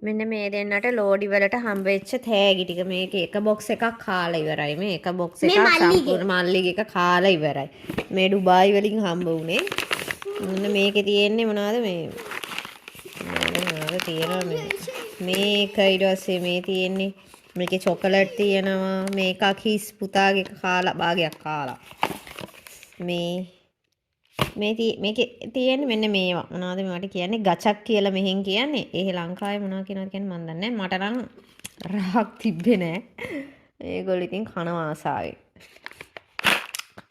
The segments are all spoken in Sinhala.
මෙන්න මේ දෙන්නට ලෝඩි වලට හම්බ වෙච්ච තෑගි ටික මේක එක බොක්ස් එකක් කාලා ඉවරයි. මේ එක බොක්ස් එකක් සම්පූර්ණ මල්ලිගේ එක කාලා ඉවරයි. මේ ඩුබායි වලින් හම්බ වුණේ. මෙන්න මේකේ තියෙන්නේ මොනවද මේ මොනවද තියෙනවා මේක ඊට පස්සේ මේ තියෙන්නේ මේකේ චොකලට් තියෙනවා. මේකක් හිස් පුතාගේ කාලා භාගයක් කාලා. මේකේ තියෙන්නේ මෙන්න මේවා. මොනවද මේවට කියන්නේ? ගචක් කියලා මෙහෙන් කියන්නේ. ඒ ලංකාවේ මොනවා කියනවද කියන්නේ මන් දන්නේ නැහැ. මට නම් රහක් තිබ්බේ නැහැ. ඒගොල්ලෝ ඉතින් කනවා ආසාවෙන්.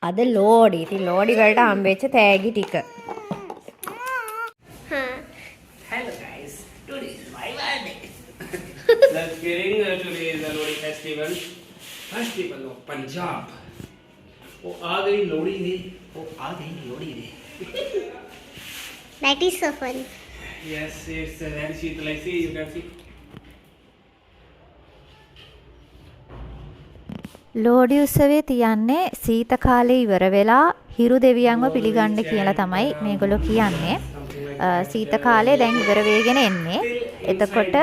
අද ලෝඩි. ඉතින් ලෝඩි වලට හම්බෙච්ච තෑගි ටික. Hello guys, today is my birthday. Just kidding, today is the Lodi festival of Punjab. वो आ गई लोहड़ी रे, वो आ गई लोहड़ी रे. That is so fun. Yes, it's very sweet. Like see, you can see. ලෝඩි උත්සවයේ තියන්නේ සීත කාලේ ඉවර වෙලා හිරු දෙවියන්ව පිළිගන්න කියලා තමයි මේගොල්ලෝ කියන්නේ. සීත කාලේ දැන් ඉවර වෙගෙන එන්නේ. එතකොට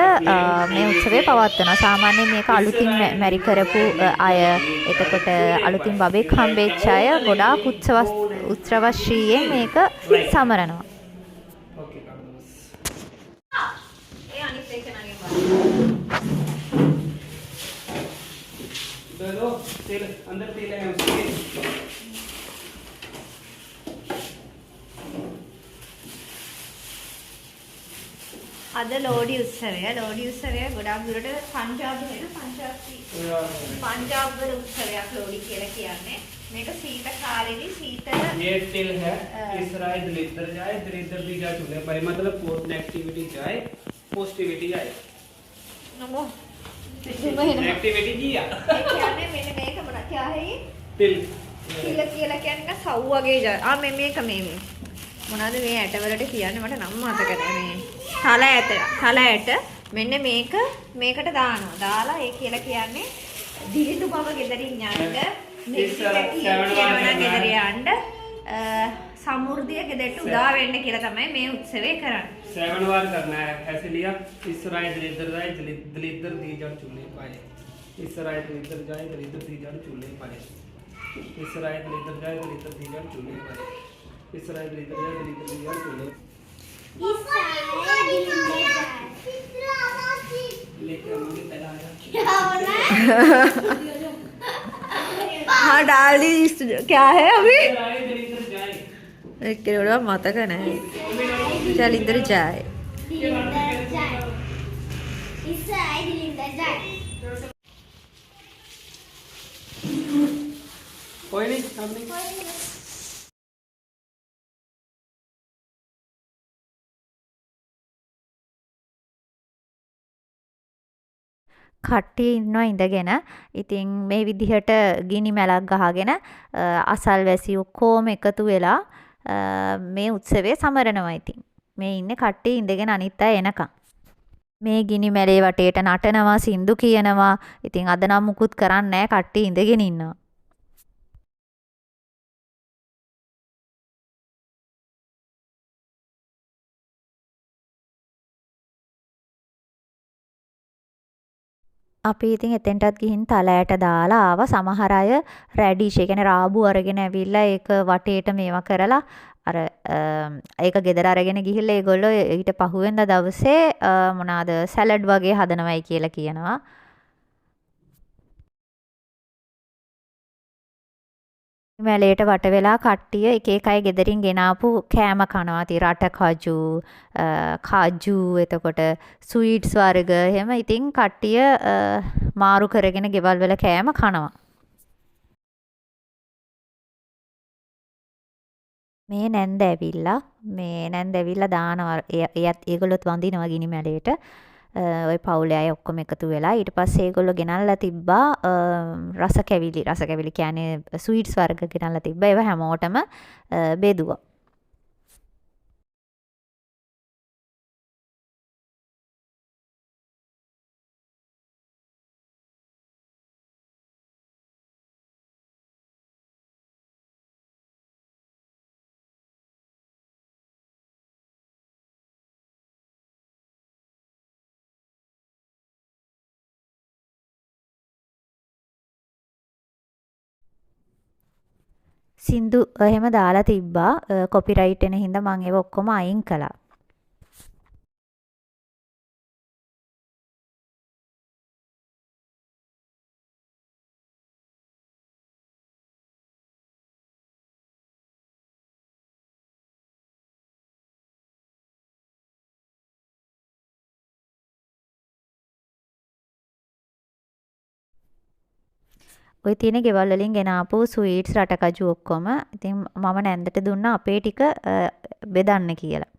මේ උත්සවය පවත්වනවා. සාමාන්‍යයෙන් මේක අලුතින් මැරි කරපු අය, එතකොට අලුතින් බබෙක් හම්බෙච්ච අය ගොඩාක් උත්සවශ්‍රීයෙන් මේක සමරනවා. Okay, Carlos. ඒ අනිත් එක නගින් दो तेल अंदर तेल है उसके. අද ලෝඩි උත්සවය. ලෝඩි උත්සවය ගොඩාක් දුරට පංජාබ් වෙන පංජාබ් වල උත්සවයක් ලෝඩි කියලා කියන්නේ. මේක සීත කාලේදී සීතල ये तिल है इसराइल दलिद्र जाए दरिद्र भी जा चुके भाई मतलब पोस्ट नेगेटिविटी जाए पॉजिटिविटी आए නමෝ नेगेटिविटी किया ඒ කියන්නේ මෙන්න මේක මොනවා කියහයි तिल කියලා කියන්නේ සව් වගේ මේක මේ මොනවද මේ ඇටවලට කියන්නේ මට නම් මතක නැහැ මේ තල ඇට මෙන්න මේකට දානවා දාලා ඒ කියලා කියන්නේ දිලිඳු බව ගෙදරින් යන්න ගෙදර යන්න समृद्धि ගෙදරට උදා වෙන්න කියලා තමයි මේ උත්සවය කරන්නේ 7 बार करना है ऐसे लिया इसराइल दलिद्र जाए दलिद्र दी जड़ चूल्हे पाए इसराइल दलिद्र जाए दलिद्र दी जड़ चूल्हे पाए इसराइल दलिद्र जाए दलिद्र दी जड़ चूल्हे पाए इसराइल दलिद्र जाए दलिद्र दी जड़ चूल्हे लेके आऊंगी पहला हाँ डाल दी क्या है अभी दलिद्र जाए एक किलो मतक नहीं चल इधर जाए कोई नहीं हम नहीं කට්ටිය ඉන්නවා ඉඳගෙන. ඉතින් මේ විදිහට ගිනි මැලක් ගහගෙන අසල්වැසි ඔක්කොම එකතු වෙලා මේ උත්සවය සමරනවා ඉතින්. මේ ඉන්නේ කට්ටිය ඉඳගෙන අනිත් අය එනකන්. මේ ගිනි මැලේ වටේට නටනවා, සින්දු කියනවා. ඉතින් අද නම් මුකුත් කරන්නේ නැහැ, කට්ටිය ඉඳගෙන ඉන්නවා. අපි ඉතින් එතෙන්ටත් ගිහින් තලයට දාලා ආවා. සමහර අය රැඩිෂ්, ඒ කියන්නේ රාබු අරගෙන ඇවිල්ලා ඒක වටේට මේවා කරලා අර ඒක ගෙදර අරගෙන ගිහිල්ලා ඒගොල්ලෝ ඊට පහුවෙන්ද දවසේ මොනවාද සැලඩ් වගේ හදනවයි කියලා කියනවා. මැලේට වට වෙලා කට්ටිය එක එක අය ගෙදරින් ගෙනාපු කෑම කනවා. ඉතින් රට කජු, එතකොට ස්වීට්ස් වර්ග එහෙම ඉතින් කට්ටිය මාරු කරගෙන ගෙවල් වල කෑම කනවා. මේ නැන්ද ඇවිල්ලා දානවා. ඒගොල්ලොත් වඳිනවා ගිනි මැලේට. ওই පවුලේ අය ඔක්කොම එකතු වෙලා ඊට පස්සේ ඒගොල්ලෝ ගෙනල්ලා තිබ්බා රස කැවිලි කියන්නේ ස්වීට්ස් වර්ග ගෙනල්ලා තිබ්බා. ඒවා හැමෝටම බෙදුවා. සින්දු එහෙම දාලා තිබ්බා. කොපිරයිට් එන හින්දා මම ඒව ඔක්කොම අයින් කළා. ඔය තියෙන ගෙවල් වලින් ගෙන ආපු ස්වීට්ස් රටකජු ඔක්කොම. ඉතින් මම නැන්දට දුන්නා අපේ ටික බෙදන්න කියලා.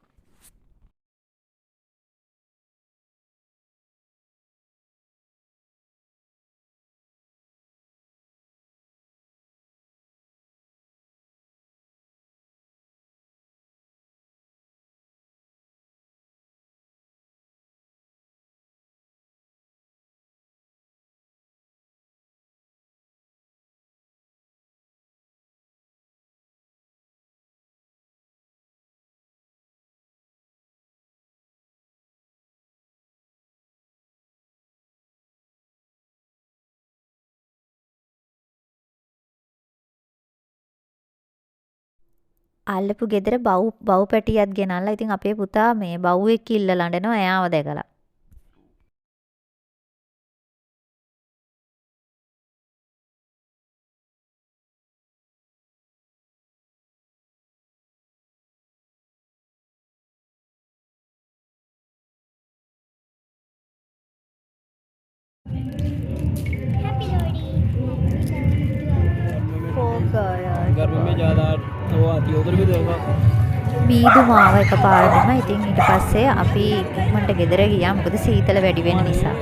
අල්ලපු ගෙදර බව් පැටියක් ගෙනල්ලා ඉතින් අපේ පුතා මේ බව් එක්ක ඉල්ල ලඬනවා එයාව දැකලා. गर्मी में ज़्यादा वो आती है उधर भी देखा මීදුම ආව එකපාරටම. ඉතින් ඊට පස්සේ අපි ඉක්මනට ගෙදර ගියා. මොකද සීතල වැඩි වෙන නිසා.